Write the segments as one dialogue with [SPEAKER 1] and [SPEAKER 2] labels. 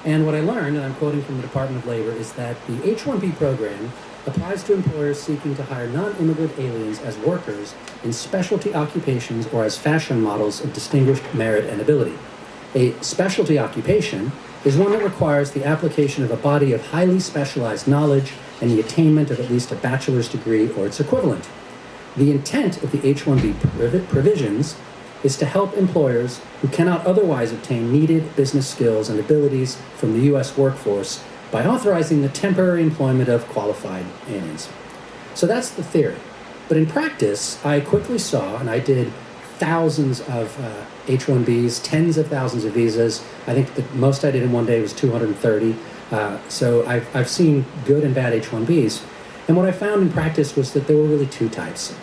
[SPEAKER 1] And what I learned, and I'm quoting from the Department of Labor, is that the H-1B program applies to employers seeking to hire non-immigrant aliens as workers in specialty occupations or as fashion models of distinguished merit and ability. A specialty occupation is one that requires the application of a body of highly specialized knowledge and the attainment of at least a bachelor's degree or its equivalent. The intent of the H-1B provisions is to help employers who cannot otherwise obtain needed business skills and abilities from the U.S. workforce by authorizing the temporary employment of qualified aliens. So that's the theory. But in practice, I quickly saw, and I did thousands of H-1Bs, tens of thousands of visas. I think the most I did in one day was 230. So I've seen good and bad H-1Bs. And what I found in practice was that there were really two types.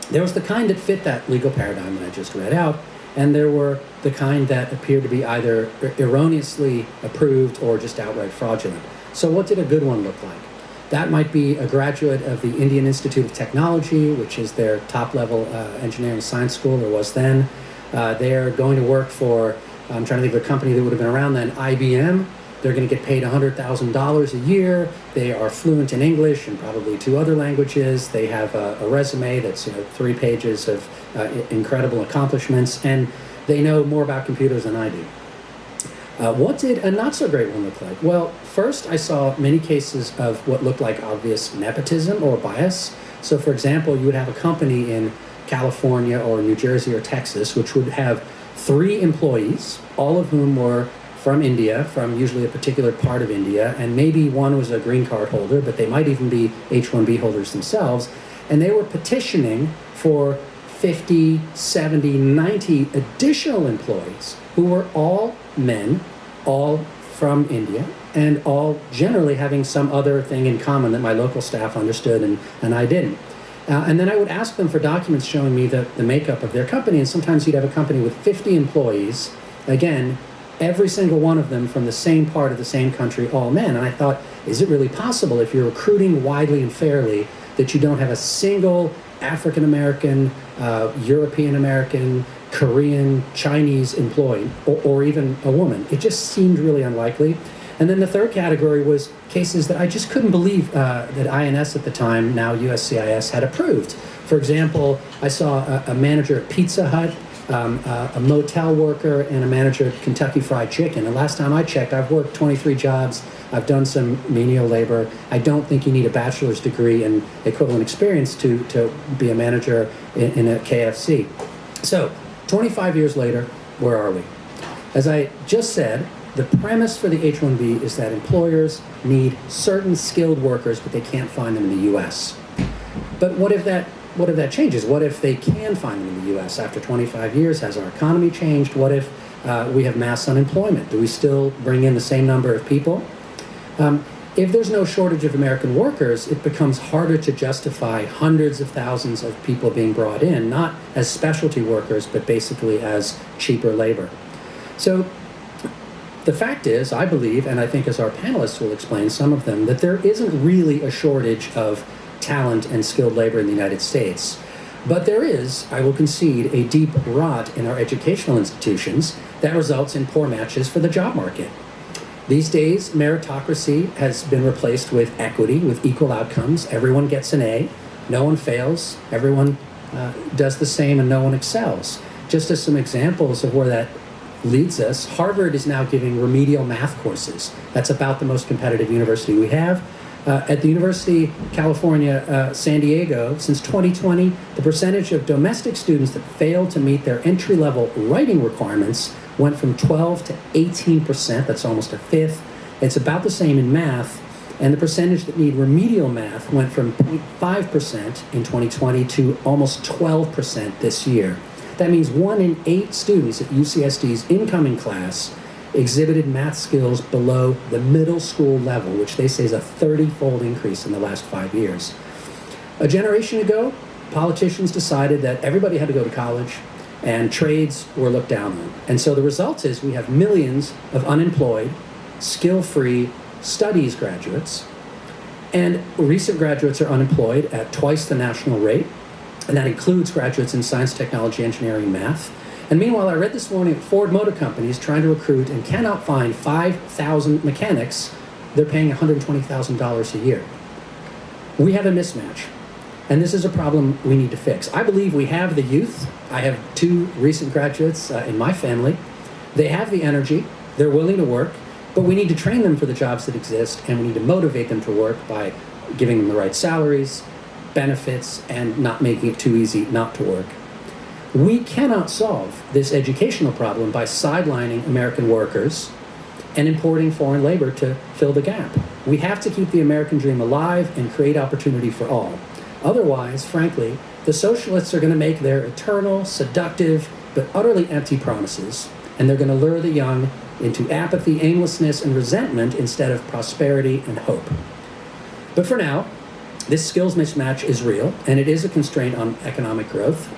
[SPEAKER 1] There was the kind that fit that legal paradigm that I just read out, and there were the kind that appeared to be either erroneously approved or just outright fraudulent. So what did a good one look like? That might be a graduate of the Indian Institute of Technology, which is their top-level engineering science school, or was then. They're going to work for, I'm trying to think of a company that would have been around then, IBM. They're going to get paid $100,000 a year. They are fluent in English and probably 2 other languages. They have a resume that's 3 pages of incredible accomplishments, and they know more about computers than I do. What did a not-so-great one look like? Well, first I saw many cases of what looked like obvious nepotism or bias. So, for example, you would have a company in California or New Jersey or Texas which would have 3 employees, all of whom were from India, from usually a particular part of India, and maybe one was a green card holder, but they might even be H-1B holders themselves, and they were petitioning for 50, 70, 90 additional employees who were all men, all from India, and all generally having some other thing in common that my local staff understood and I didn't. And then I would ask them for documents showing me the makeup of their company, and sometimes you'd have a company with 50 employees, again, every single one of them from the same part of the same country, all men. And I thought, is it really possible, if you're recruiting widely and fairly, that you don't have a single African-American, European-American, Korean, Chinese employee, or even a woman? It just seemed really unlikely. And then the third category was cases that I just couldn't believe that INS at the time, now USCIS, had approved. For example, I saw a manager at Pizza Hut, a motel worker, and a manager at Kentucky Fried Chicken. And last time I checked, I've worked 23 jobs. I've done some menial labor. I don't think you need a bachelor's degree and equivalent experience to be a manager in a KFC. So, 25 years later, where are we? As I just said, the premise for the H-1B is that employers need certain skilled workers, but they can't find them in the U.S. But what if that changes? What if they can find them in the U.S. after 25 years? Has our economy changed? What if we have mass unemployment? Do we still bring in the same number of people? If there's no shortage of American workers, it becomes harder to justify hundreds of thousands of people being brought in, not as specialty workers, but basically as cheaper labor. So the fact is, I believe, and I think as our panelists will explain, some of them, that there isn't really a shortage of talent and skilled labor in the United States. But there is, I will concede, a deep rot in our educational institutions that results in poor matches for the job market. These days, meritocracy has been replaced with equity, with equal outcomes. Everyone gets an A, no one fails, everyone does the same, and no one excels. Just as some examples of where that leads us, Harvard is now giving remedial math courses. That's about the most competitive university we have. At the University of California, San Diego, since 2020, the percentage of domestic students that fail to meet their entry-level writing requirements went from 12 to 18%. That's almost a fifth. It's about the same in math. And the percentage that need remedial math went from 0.5% in 2020 to almost 12% this year. That means 1 in 8 students at UCSD's incoming class exhibited math skills below the middle school level, which they say is a 30-fold increase in the last 5 years. A generation ago, politicians decided that everybody had to go to college and trades were looked down on. And so the result is we have millions of unemployed, skill-free studies graduates, and recent graduates are unemployed at twice the national rate, and that includes graduates in science, technology, engineering, math. And meanwhile, I read this morning Ford Motor Company is trying to recruit and cannot find 5,000 mechanics. They're paying $120,000 a year. We have a mismatch, and this is a problem we need to fix. I believe we have the youth. I have 2 recent graduates in my family. They have the energy. They're willing to work, but we need to train them for the jobs that exist, and we need to motivate them to work by giving them the right salaries, benefits, and not making it too easy not to work. We cannot solve this educational problem by sidelining American workers and importing foreign labor to fill the gap. We have to keep the American dream alive and create opportunity for all. Otherwise, frankly, the socialists are going to make their eternal, seductive, but utterly empty promises, and they're going to lure the young into apathy, aimlessness, and resentment instead of prosperity and hope. But for now, this skills mismatch is real, and it is a constraint on economic growth.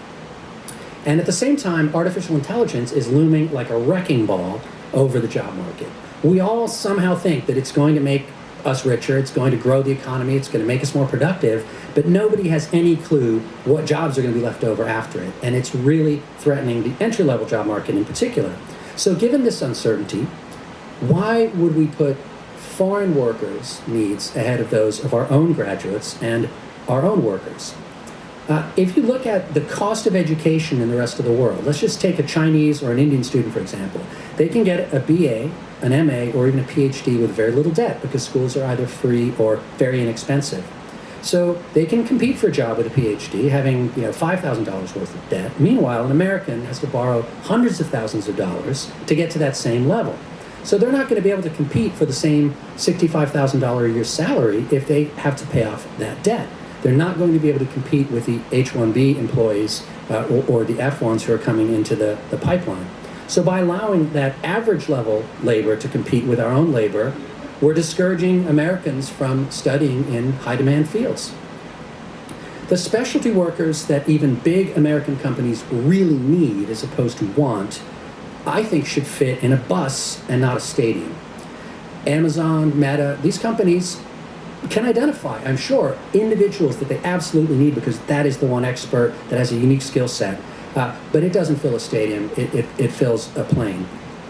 [SPEAKER 1] And at the same time, artificial intelligence is looming like a wrecking ball over the job market. We all somehow think that it's going to make us richer, it's going to grow the economy, it's going to make us more productive, but nobody has any clue what jobs are going to be left over after it. And it's really threatening the entry-level job market in particular. So given this uncertainty, why would we put foreign workers' needs ahead of those of our own graduates and our own workers? If you look at the cost of education in the rest of the world, let's just take a Chinese or an Indian student, for example. They can get a BA, an MA, or even a PhD with very little debt because schools are either free or very inexpensive. So they can compete for a job with a PhD, having $5,000 worth of debt. Meanwhile, an American has to borrow hundreds of thousands of dollars to get to that same level. So they're not going to be able to compete for the same $65,000 a year salary if they have to pay off that debt. They're not going to be able to compete with the H-1-B employees or the F-1s who are coming into the pipeline. So by allowing that average level labor to compete with our own labor, we're discouraging Americans from studying in high demand fields. The specialty workers that even big American companies really need as opposed to want, I think should fit in a bus and not a stadium. Amazon, Meta, these companies can identify, I'm sure, individuals that they absolutely need because that is the one expert that has a unique skill set. But it doesn't fill a stadium, it fills a plane.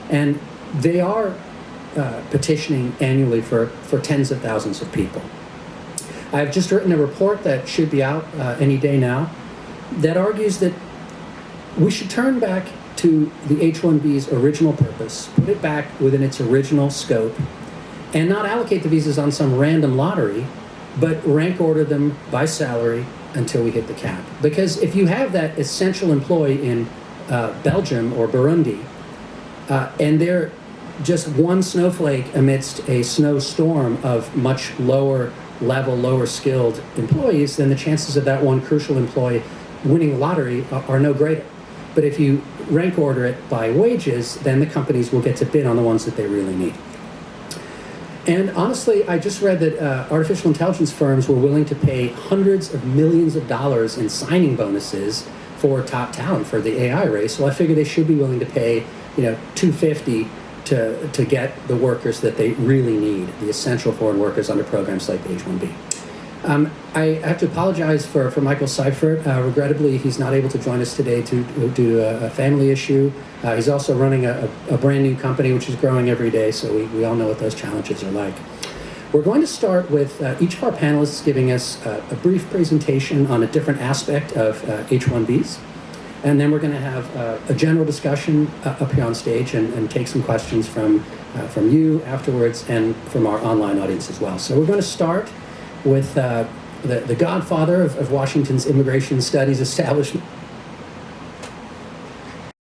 [SPEAKER 1] And they are petitioning annually for tens of thousands of people. I've just written a report that should be out any day now that argues that we should turn back to the H-1B's original purpose, put it back within its original scope, and not allocate the visas on some random lottery, but rank order them by salary until we hit the cap. Because if you have that essential employee in Belgium or Burundi, and they're just one snowflake amidst a snowstorm of much lower level, lower skilled employees, then the chances of that one crucial employee winning the lottery are no greater. But if you rank order it by wages, then the companies will get to bid on the ones that they really need. And honestly, I just read that artificial intelligence firms were willing to pay hundreds of millions of dollars in signing bonuses for top talent for the AI race. Well, I figure they should be willing to pay, $250 to get the workers that they really need, the essential foreign workers under programs like the H-1B. I have to apologize for Michael Seifert. Regrettably, he's not able to join us today due to a family issue. He's also running a brand new company, which is growing every day, so we all know what those challenges are like. We're going to start with each of our panelists giving us a brief presentation on a different aspect of H-1Bs, and then we're going to have a general discussion up here on stage and take some questions from you afterwards and from our online audience as well. So we're going to start with the godfather of Washington's immigration studies establishment,